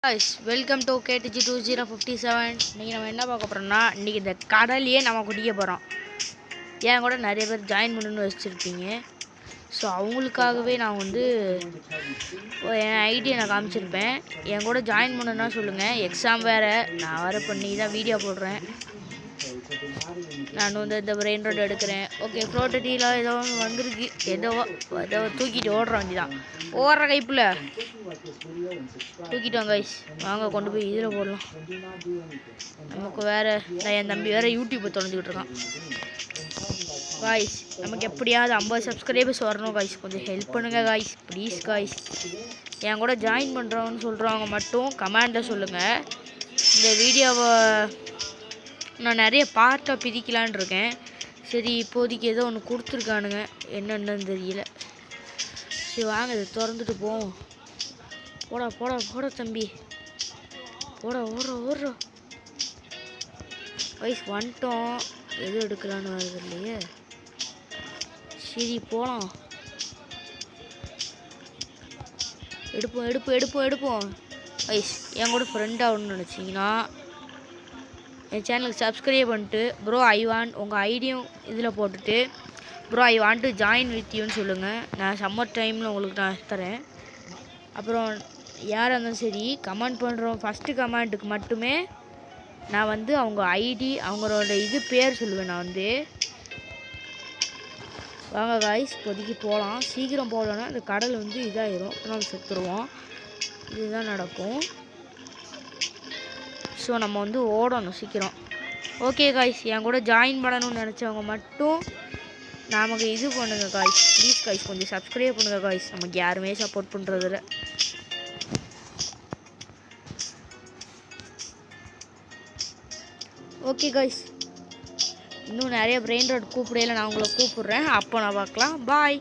guys, welcome to KTG 2057. இன்னைக்கு நம்ம என்ன பார்க்க போறோம்னா இன்னைக்கு இந்த கடலையே நம்ம குடிக்க போறோம். ஏன் கூட நிறைய பேர் ஜாயின் பண்ணணும்னு வச்சிருப்பீங்க. ஸோ அவங்களுக்காகவே நான் வந்து என் ஐடியை நான் காமிச்சிருப்பேன். என் கூட ஜாயின் பண்ணணும்னா சொல்லுங்கள். எக்ஸாம் வேறு நான் வர பண்ணி தான் வீடியோ போடுறேன். நான் வந்து இந்த பிரெயின் ரோட் எடுக்கிறேன். ஓகே ப்ரோட்டீலாம் ஏதோ ஒன்று வந்திருக்கு. ஏதோ தூக்கிட்டு ஓடுற வண்டி தான். ஓடுற கைப்பில் தூக்கிட்டோம் கைஸ். வாங்க கொண்டு போய் இதில் போடலாம். நமக்கு வேறு என் தம்பி வேறு யூடியூப்பை திறந்துக்கிட்டு இருக்கான். காய்ஸ் நமக்கு எப்படியாவது 50 சப்ஸ்கிரைபர்ஸ் வரணும் காய்ஸ். கொஞ்சம் ஹெல்ப் பண்ணுங்கள் காய்ஸ், ப்ளீஸ் காய்ஸ். என் கூட ஜாயின் பண்ணுறவன்னு சொல்கிறவங்க மட்டும் கமெண்டில் சொல்லுங்கள். இந்த வீடியோவை நான் நிறைய பார்ட்டாக பிரிக்கலான் இருக்கேன். சரி இப்போதைக்கு ஏதோ ஒன்று கொடுத்துருக்கானுங்க, என்னென்னு தெரியல. சரி வாங்க இதை திறந்துட்டு போவோம். போடா போடா போட தம்பி, போடா ஓடுற வயசு வந்துட்டோம். எது எடுக்கலான்னு வருது இல்லையே. சரி போகலாம், எடுப்போம் வயசு. என் கூட ஃப்ரெண்டாக ஒன்று நினச்சிங்கன்னா என் சேனலுக்கு சப்ஸ்கிரைப் பண்ணிட்டு ப்ரோ ஐ வாண்ட் உங்கள் ஐடியும் இதில் போட்டுட்டு bro I want to join with யூன்னு சொல்லுங்கள். நான் சம்மர் டைமில் உங்களுக்கு நான் தரேன். அப்புறம் யாராக இருந்தாலும் சரி கமெண்ட் பண்ணுறோம். ஃபஸ்ட்டு கமெண்ட்டுக்கு மட்டுமே நான் வந்து அவங்க ஐடி அவங்களோட இது பேர் சொல்லுவேன். நான் வந்து வாங்க காய்ஸ் இப்போதைக்கு போகலாம். சீக்கிரம் போகலன்னா அந்த கடல் வந்து இதாகிடும், நம்ம செத்துருவோம். இதுதான் நடக்கும். ஸோ நம்ம வந்து ஓடணும் சீக்கிரம். ஓகே காய்ஸ், என் கூட ஜாயின் பண்ணணும்னு நினச்சவங்க மட்டும் நமக்கு இது பண்ணுங்கள் காய்ஸ், ப்ளீஸ் காய்ஸ். கொஞ்சம் சப்ஸ்கிரைப் பண்ணுங்கள் காய்ஸ். நமக்கு யாருமே சப்போர்ட் பண்ணுறதில்ல. ஓகே காய்ஸ், இன்னும் நிறைய பிரெயின் ரோட் கூப்பிடையில நான் உங்களை கூப்பிட்றேன். அப்போ நான் பார்க்கலாம். பாய்.